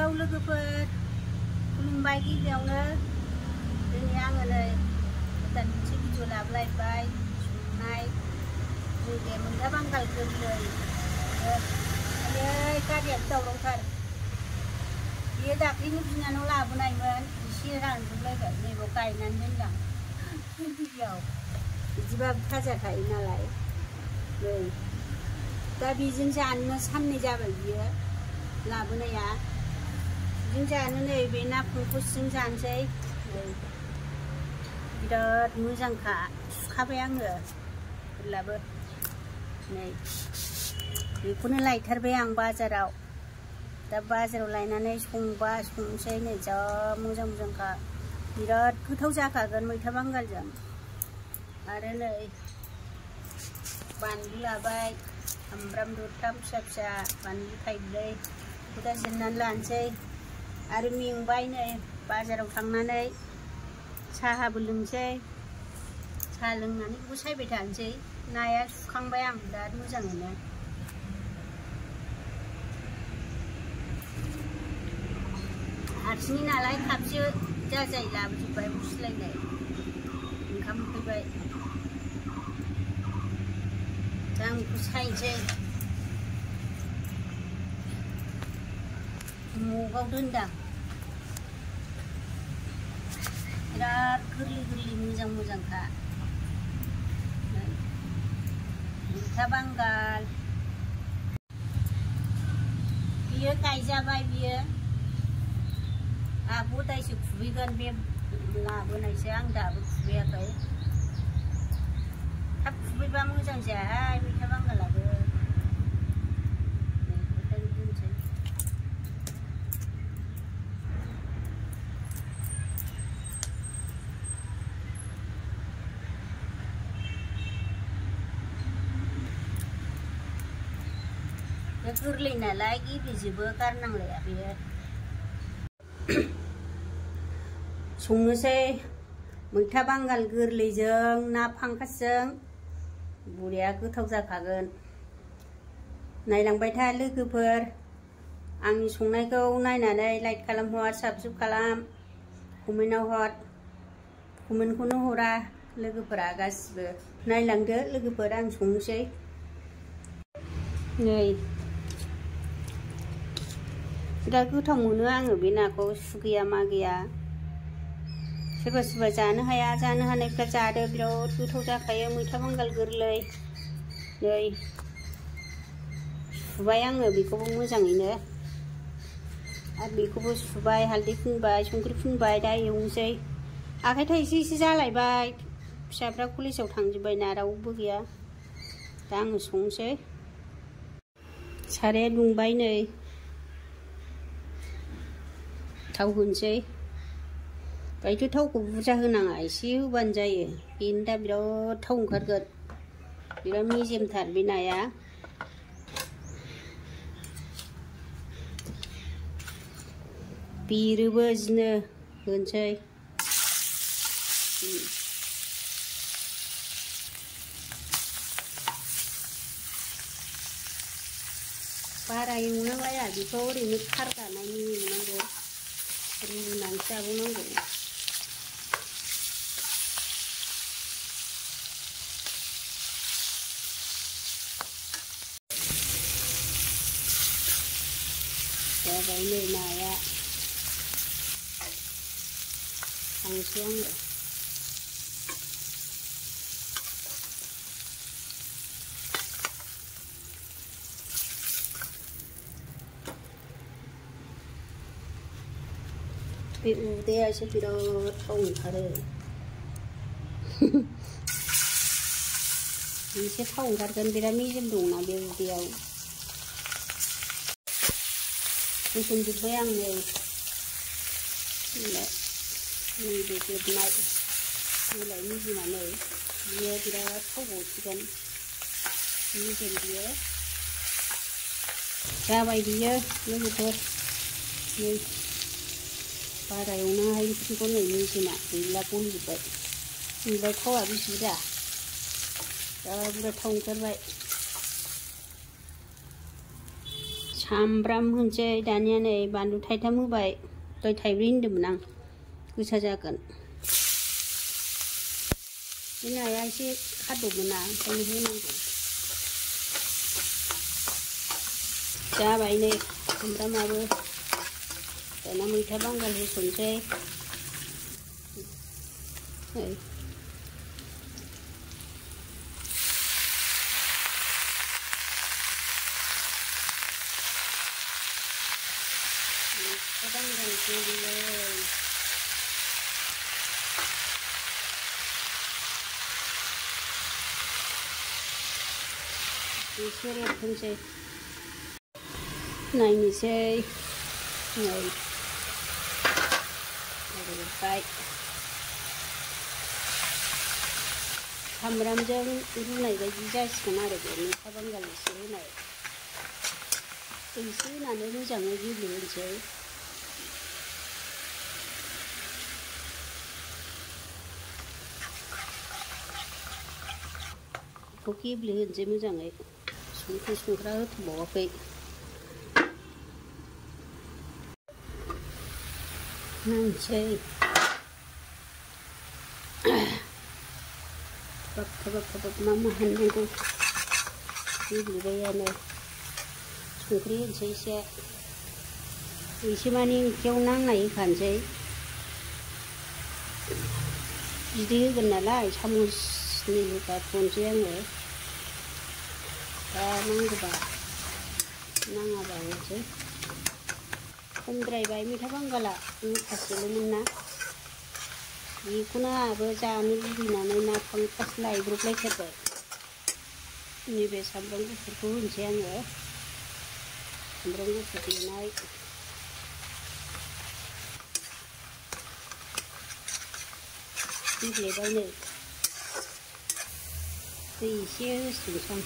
Hello लोगोफोर खुलुमबाय गिबियावनो दिनै आङो नै गोदान मोनसे भिडिअ लाबोलायबाय संनाय जोंनि मैथा बांगाल गोरलै आयै गारियाबो दावरावथार बेयो दाख्लैनि बिनानाव लाबोनायमोन एसे रानजोबलायबाय नैबाव गायनानै दोनदां गिबियाव बिदिबा थाजा थायो नालाय नै दा बेजों जानो साननै जाबाय बियो लाबोनाया बिजों जानो नै बे ना फंखसजों जानोसै नै बिराद मोजांखा सुखाबाय आङो फोरलाबो नै बेखौनो लायथारबाय आं बाजाराव दा बाजाराव लायनानै संबा संसै नै जा मोजां मोजांखा बिराद गोथाव जाखागोन मैथा बांगालजों आरो नै बानलु लाबाय सामब्राम दरथाम फिसा फिसा बानलु थाइब्रै दा जिरनानै लानोसै आरो मेंबाय नै बाजाराव थांनानै साहाबो लोंसै साहा लोंनानै बेखौ सायबाय थानोसै नाया सुखांबाय आं बिराद मोजाङैनो हारसिंनि नालाय खाबसे जाजाय लाबोजोब्बाय बुस्लायनाय ओंखाम उखैबाय दा आं बेखौ सायनोसै मगाव दोनदां बिराद गोरलै गोरलै मोजां मोजांखा मैथा बांगाल बियो गायजाबाय बियो आब' दायसो खुबैगोन बे लाबोनायसो आं दाबो खुबैयाखै थाब खुबैबा मोजां जायाहाय मैथा बांगालाबो बेखायनो दोनसै बे गोरलै नालाय गेब्लेजोबो गारनांलाया बेयो संनोसै मैथा बांगाल गोरलैजों ना फांकासजों बरिया गोथाव जाखागोन नायलांबाय था लोगोफोर आंनि संनायखौ नायनानै लाइक खालामहर साबस्क्राइब खालाम कमेन्टआव हर कमेन्टखौनो हरा लोगोफोरा गासिबो नायलांदो लोगोफोर आं संनोसै नै बिराद गोथाव मोनो आङो बे नाखौ सु गैया मा गैया सोरबा सोरबा जानो हाया जानो हानायफ्रा जादो बिराद गोथाव जाखायो मैथा बांगाल गोरलै नै सुबाय आङो बेखौबो मोजाङैनो आरो बेखौबो सुबाय हालदै फुनबाय संख्रि फुनबाय दा एवनोसै आखाइ थाइसे एसे जालायबाय फिसाफ्रा कलेजाव थांजोब्बाय ना रावबो गैया दा आङो संनोसै साराया दुंबाय नै थाव होनोसै बायथ' थावखौ बुरजा होनाङा एसे होबानो जायो बेनो दा बिराद थाव ओंखारगोन बिराद मेजेमथार बे नाया बेरोबो बिदिनो होनोसै बारा एवनांलाया बेखौ ओरैनो खारगानायनि एवनांगौ रुनानै जाबावनांगौ जाबाय नै नाया खांसै आङो बे उदैयासो बिराद थाव ओंखारो एसे थाव ओंखारगोन बिराद मेजेम दंना बे उदैयाव होसनजोब्बाय आं नै नैबे जोबनाय होलाय मेजेमा नै बियो बिराद थाव गसिगोन मेजेम बियो जाबाय बियो लोगोफोर नै बारा एवनाङाहाय ओंख्रिखौ नै मेजेमा गैला गलिजोब्बाय ओमफ्राय थावआ बेसे बुरजा जा बुरजा थाव ओंखारबाय सामब्राम होनोसै दानिया नै बानलु थाइथाम होबाय दहाय थाइब्रै होनदोंमोन आं गोसा जागोन बे नाया एसे खादबोना ओंखायनो होनांगौ जाबाय नै सामब्रामाबो दाना मैथा बांगाल होसनसै नै मैथा बांगाल गोलै एसे रेबहोनोसै नायनोसै नै रेबबाय सामब्रामजों रुनाय बायदि जासिगोन आरो बे मैथा बांगाल एसे होनाय दै एसे होनानै मोजाङै गेब्लेहोनोसै बेखौ गेब्लेहोनोसै मोजाङै संख्रा होथ'बावाखै नायनोसै थाबाब मा हाननांगौ गेब्लेबायानो संख्रि होनोसै एसे मानि ओंख्रियाव नांनाय होखानोसै बिदै होगोन नालाय सामसनि होखाथ'नोसै आङो दा नांगौबा नाङाबा होनोसै खमद्रायबाय मैथा बांगाला मुथासेल'मोन ना बेखौनो आंहाबो जानो लुबैनानै नाफाम फार्स्ट लायब्रबलायथारबाय नैबे सामब्राम गुफुरखौ होनोसै आङो सामब्राम गुफुर देनाय गेब्लेबाय नै दै एसे होसनसै आं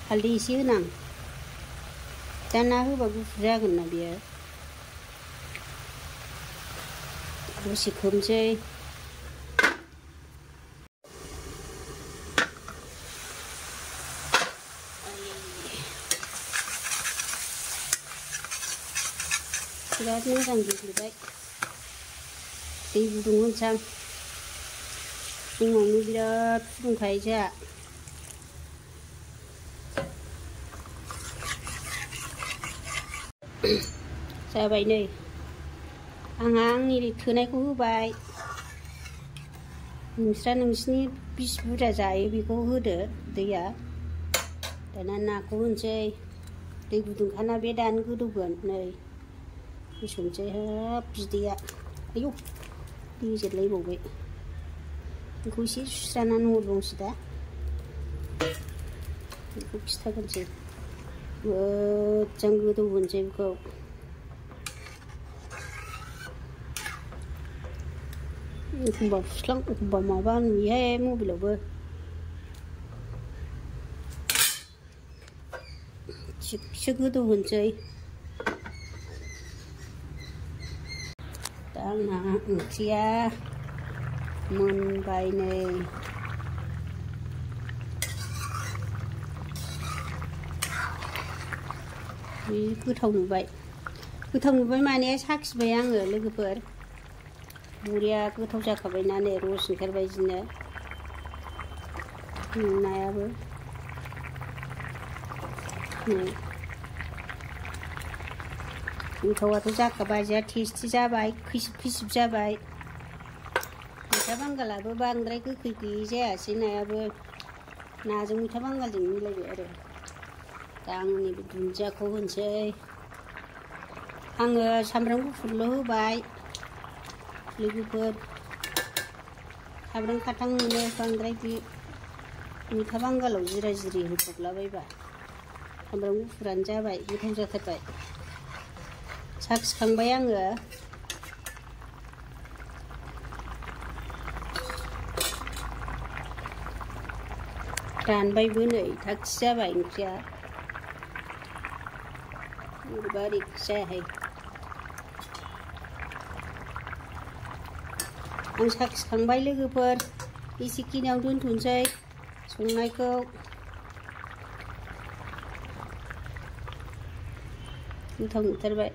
हालदै एसे होनां दा ना होबा गुफुर जागोन ना बेयो दसे खोबनोसै बिराद मोजां गेब्लेबाय दै गुदुं होनोसै आं फुङावनो बिराद फुदुंखायो जोंहा जाबाय नै आंहा आंनि थोनायखौ होबाय नोंस्रा नोंसिनि बिसि बुरजा जायो बेखौ होदो दैया दाना नाखौ होनोसै दै गुदुंखाना बे दानो गोदौगोन नै होसनसै हाब बिदैया आयौ दैजोबलायबावबाय बेखौ एसे सुस्रानानै हरबावनोसै दा बेखौ खिथागोनसै मोजां गोदौहोनोसै बेखौ एखमबा फुस्लां एखमबा माबा नुयोहाय मबाइलावबो थिगसे गोदौहोनोसै दा आंना ओंख्रिया मोनबाय नै गोथाव नुबाय माने साखिबाय आङो लोगोफोर बरिया गोथाव जाखाबायना नै रस ओंखारबाय बिदिनो नायाबो गोथावाथ' जाखाबाय जा टेस्टि जाबाय खैसिब जाबाय मैथा बांगालाबो बांद्राय गोखै गैयै जायासै नायाबो नाजों मैथा बांगालजों मिलायबाय आरो दा आं नैबे दुन्दियाखौ होनोसै आङो सामब्राम गुफुरल' होबाय लोगोफोर सामब्राम खाथां मोनो बांद्राय बे मैथा बांगालाव जिरा जिरि होफबलाबायबा सामब्राम गुफुरानो जाबाय गोथाव जाथारबाय साखिखांबाय आङो रानबायबो नै थागथि जाबाय ओंख्रिया बोरैबा ओरै जायाहाय आं साखिखांबाय लोगोफोर एसेखिनियाव दोनथ'नोसै संनायखौ। गोथाव नुथारबाय।